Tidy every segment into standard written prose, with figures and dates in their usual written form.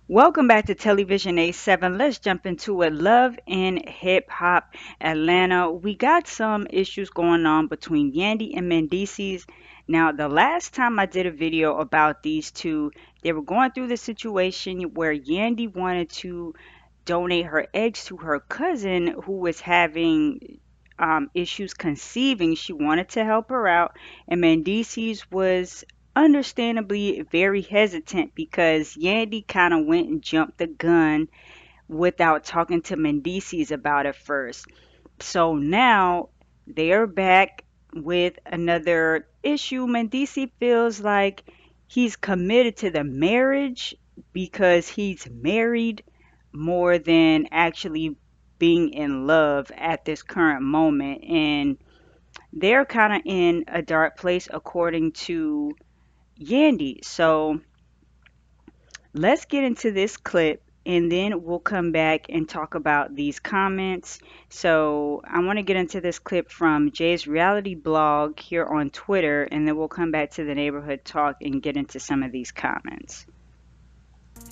Welcome back to TelliVision87. Let's jump into it. Love in Hip Hop Atlanta. We got some issues going on between Yandy and Mendeecees. Now, the last time I did a video about these two, they were going through the situation where Yandy wanted to donate her eggs to her cousin who was having issues conceiving. She wanted to help her out, and Mendeecees was understandably very hesitant because Yandy kind of went and jumped the gun without talking to Mendeecees about it first. So now they're back with another issue. Mendeecees feels like he's committed to the marriage because he's married more than actually being in love at this current moment. And they're kind of in a dark place according to Yandy. So let's get into this clip and then we'll come back and talk about these comments. So I want to get into this clip from Jay's reality blog here on Twitter, and then we'll come back to the neighborhood talk and get into some of these comments.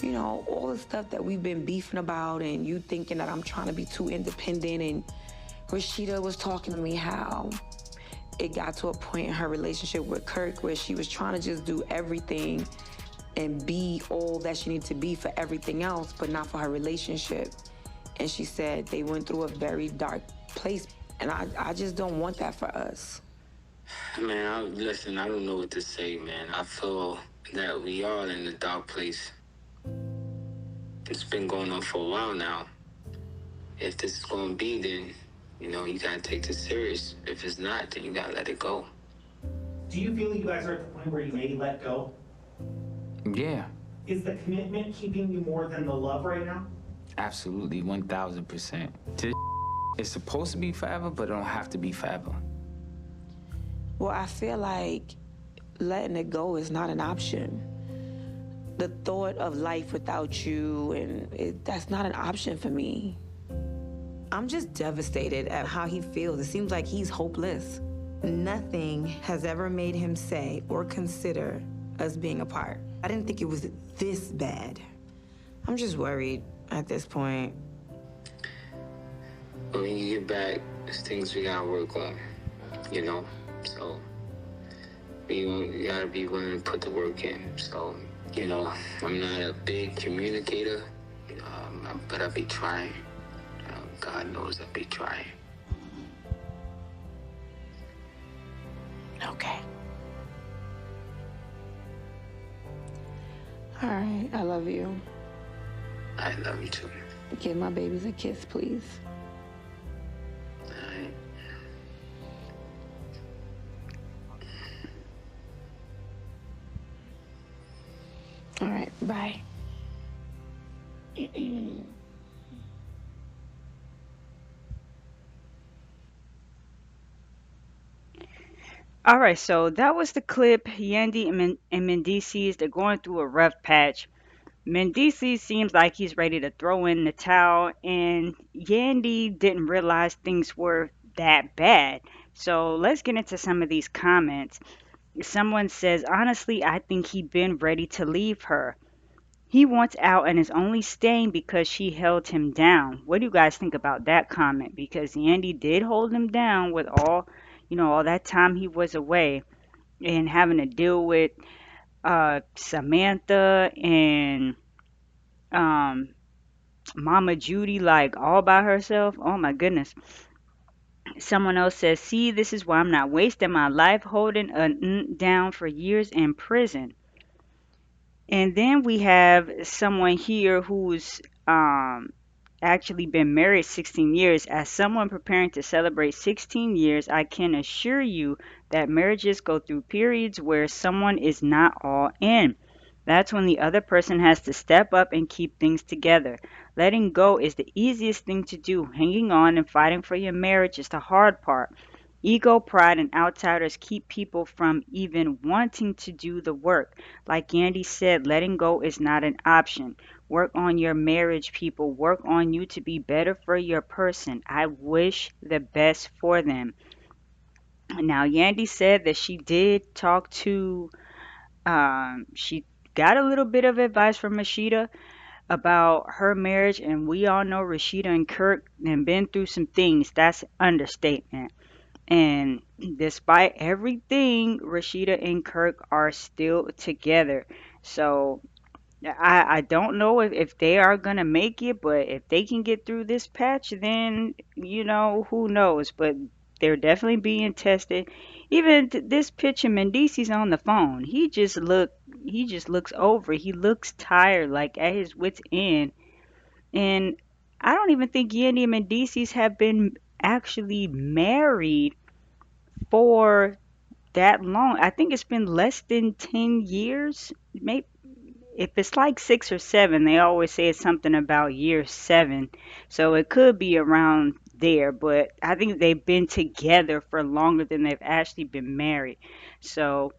You know, all the stuff that we've been beefing about and you thinking that I'm trying to be too independent, and Rashida was talking to me how it got to a point in her relationship with Kirk where she was trying to just do everything and be all that she needed to be for everything else, but not for her relationship. And she said they went through a very dark place. And I just don't want that for us. Man, listen, I don't know what to say, man. I feel that we are in a dark place. It's been going on for a while now. If this is going to be, then, you got to take this serious. If it's not, then you got to let it go. Do you feel you guys are at the point where you may let go? Yeah, Is the commitment keeping you more than the love right now? absolutely, 1000%. This is supposed to be forever, but it don't have to be forever. Well, I feel like letting it go is not an option. The thought of life without you, that's not an option for me. I'm just devastated at how he feels. It seems like he's hopeless. Nothing has ever made him say or consider us being apart. I didn't think it was this bad. I'm just worried at this point. But when you get back, there's things we got to work on, So, you got to be willing to put the work in. So, I'm not a big communicator, but I be trying. God knows I be trying. Okay. All right, I love you. I love you too. Give my babies a kiss, please. All right. All right, bye. All right, so that was the clip. Yandy and Mendeecees, they're going through a rough patch. Mendeecees seems like he's ready to throw in the towel, and Yandy didn't realize things were that bad. So let's get into some of these comments. Someone says, honestly, I think he been ready to leave her. He wants out and is only staying because she held him down. What do you guys think about that comment? Because Yandy did hold him down with all that time he was away and having to deal with Samantha and um Mama Judy like all by herself. Oh my goodness. Someone else says, see, this is why I'm not wasting my life holding a down for years in prison. And then we have someone here who's actually been married 16 years. As someone preparing to celebrate 16 years, I can assure you that marriages go through periods where someone is not all in. That's when the other person has to step up and keep things together. Letting go is the easiest thing to do. Hanging on and fighting for your marriage is the hard part. Ego, pride, and outsiders keep people from even wanting to do the work. Like Yandy said, letting go is not an option. Work on your marriage, people. Work on you to be better for your person. I wish the best for them. Now, Yandy said that she did talk to, she got a little bit of advice from Mashida, about her marriage, and we all know Rashida and Kirk and been through some things. That's understatement. And despite everything, Rashida and Kirk are still together. So I don't know if they are gonna make it, but if they can get through this patch, then who knows? But they're definitely being tested. Even this picture, Mendeecees on the phone. He just looks over. He looks tired, like at his wits end. And I don't even think Yandy and Mendeecees have been actually married for that long. I think it's been less than 10 years. Maybe if it's like 6 or 7, they always say it's something about year 7. So it could be around there, but I think they've been together for longer than they've actually been married. So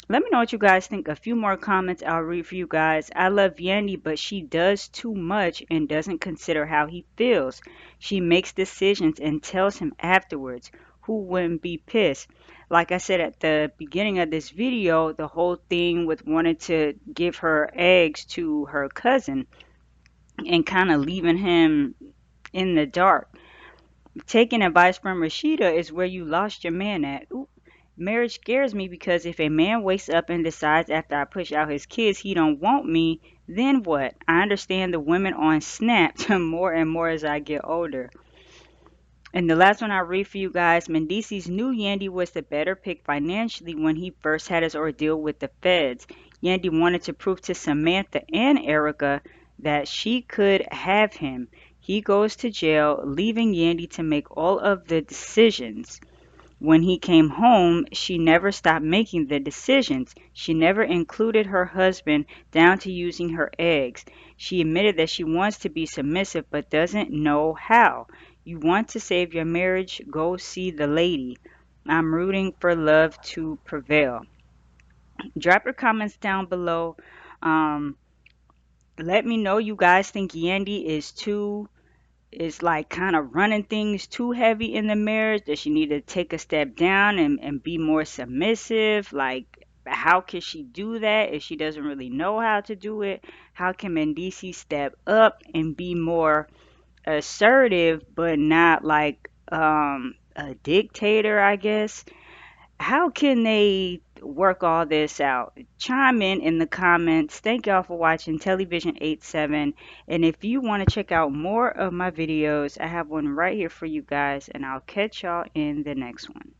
let me know what you guys think. A few more comments I'll read for you guys. I love Yandy, but she does too much and doesn't consider how he feels. She makes decisions and tells him afterwards. Who wouldn't be pissed? Like I said at the beginning of this video, the whole thing with wanting to give her eggs to her cousin and kind of leaving him in the dark. Taking advice from Rashida is where you lost your man at. Ooh. Marriage scares me because if a man wakes up and decides after I push out his kids he don't want me, then what? I understand the women on Snap more and more as I get older. And the last one I read for you guys, Mendeecees knew Yandy was the better pick financially when he first had his ordeal with the feds. Yandy wanted to prove to Samantha and Erica that she could have him. He goes to jail, leaving Yandy to make all of the decisions. When he came home, she never stopped making the decisions. She never included her husband down to using her eggs. She admitted that she wants to be submissive but doesn't know how. You want to save your marriage? Go see the lady. I'm rooting for love to prevail. Drop your comments down below. Um, Let me know you guys think Yandy is like kind of running things too heavy in the marriage. Does she need to take a step down and be more submissive? Like, how can she do that if she doesn't really know how to do it? How can Mendici step up and be more assertive, but not like a dictator, I guess? How can they work all this out? Chime in the comments. Thank y'all for watching TelliVision87. And if you want to check out more of my videos, I have one right here for you guys, and I'll catch y'all in the next one.